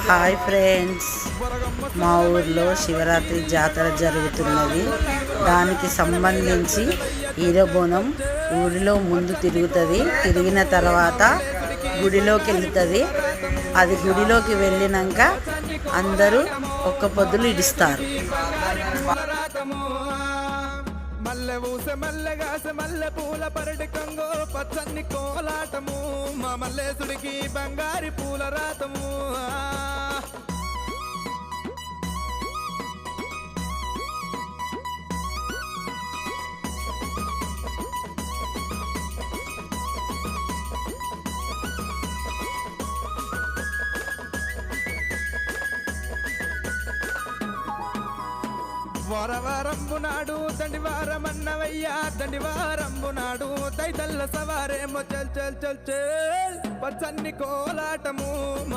Hi friends, మా ఊర్లో శివరాత్రి జాతర జరుగుతున్నది. దానికి సంబంధించి ఈరబోనం ఊరిలో ముందు తిరుగుతుంది. తిరిగిన తర్వాత గుడిలోకి వెళ్తుంది. అది గుడిలోకి వెళ్ళినాక అందరూ ఒక్క పొద్దులు ఇడిస్తారు. మల్లె ఊసె మల్లెగాసె మల్లె పూల పరడి కంగో పచ్చని కోలాటము మా మల్లేసుడికి బంగారి పూల రాతము. వారవారంబు నాడు దండివారమన్నవయ్యా, దండివారంబు నాడు దైతల్ల సవారేమో చల్ చల్ చల్ చల్ పచ్చన్ని కోలాటము.